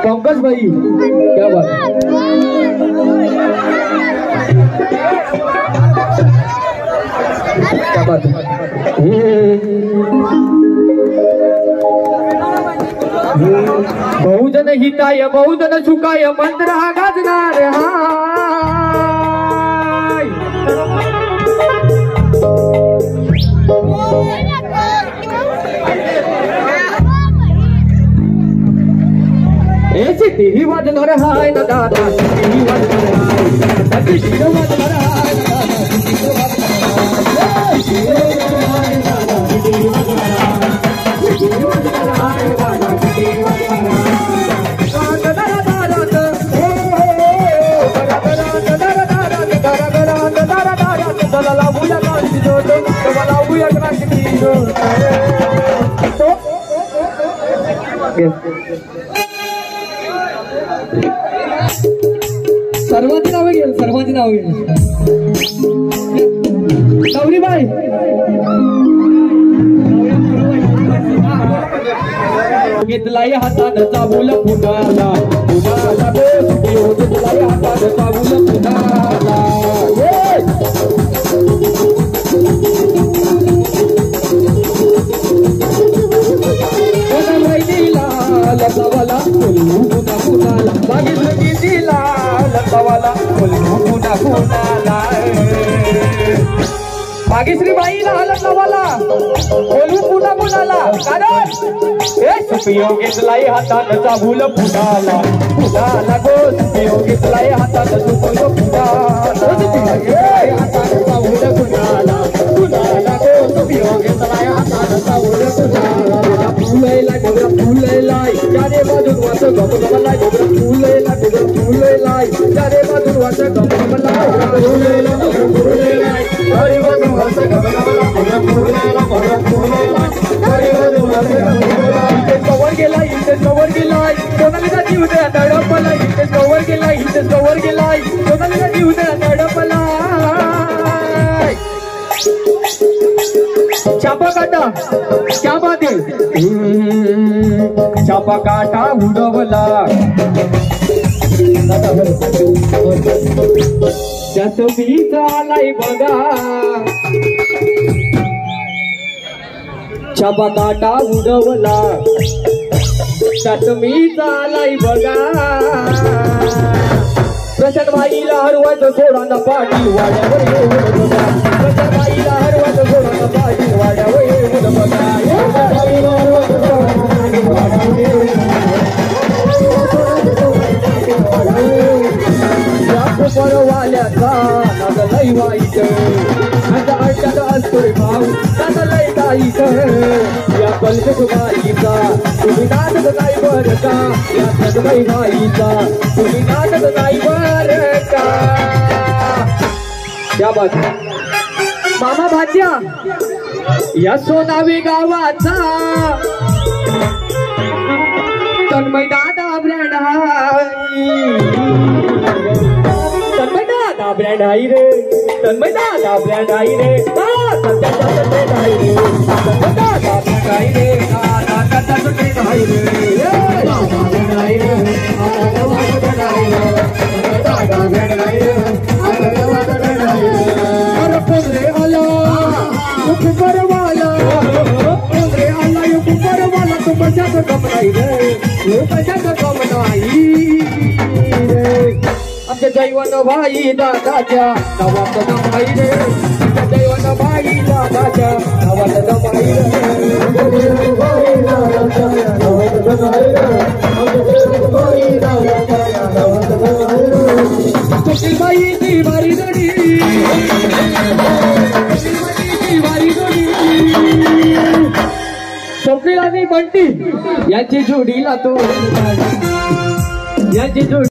पंकज भाई क्या बात क्या बात बहुजन हिताय बहुजन सुखाय मंत्र हा गाजणार टीव्ही वाजणार हाय ना दादा टीव्ही वाजणार हाय टीव्ही वाजणार हाय ना सर्वांची नाव घेईल सर्वांची नाव घेईल नवरीबाई घेतलाय हातात चाबूल फुटाला फुटाला घेतलाय हातात चाबूल फुटाला लतावाला पुन्हा पुन्हाला मागितलं की दिला लतावाला पुन्हा पुन्हाला मागेश्री बाईला लतावाला बोलू पुन्हा पुन्हाला कारण सुपियो घेतलाय हातात चाबूल फुटाला फुटाला गो सुपियो घेतलाय हातात सुपियो फुटाला हातात चाबूल फुटाला फुटाला गो सुपियो घेतलाय हातात चाबूल फुटाला फुलेला डोगरा फुलेलाय चारे बाजून वास गमगमलाय डोगरा फुलेलाय चारे बाजून वास गमगमलाय फुलेला फुलेलाय चारे बाजून वास गमगमलाय फुलेला चारे बाजून वास गमगमलाय इथे कवर गेलाय कोणाला जीव दे तडपला इथे कवर गेलाय कोणाला जीव दे तडपला चापा काटा क्या बात है चापा काटा उडवला त्यात मी चालाय बघा चापा काटा उडवला त्यात मी चालाय बघा प्रशांत बाईला हरवायचं सोडाना पाटील वाड्यावर येऊन बघा प्रशांत बाईला हरवायचं सोडाना पाटील वाड्यावर येऊन बघा परवाल्याचा नाग लय वाईट आता अड्ड्यात असतोय भाऊ नाग लय गाईत या कलकत बाईचा तुम्ही नाटक नाही बर का या सगळी बाईचा तुम्ही नाटक नाही बर का क्या बात मामा भाज्या या सोनावी गावाचा तन्मय दादा ब्रँड ब्रँड आई रे तन्मय दादा ब्रँड आई रे सध्याचा ब्रँड आई रे तन्मय दादा ब्रँड आई रे सध्याचा ब्रँड आई रे दादा ब्रँड आई रे ब्रँड आई रे दादा ब्रँड आई रे ब्रँड आई रे अरे पोंद्रे आला ऊपर वाला पोंद्रे आला ऊपर वाला तो बचाकर कम नाही रे बचाकर कम नाही आमच्या दैवन भाई दादाच्या नावात दमाई रे आमच्या दैवन भाई दादाच्या नावात दमाई रे बाईची वारी जोडी स्वप्नील आणि बंटी यांची जोडीला तो यांची जोडी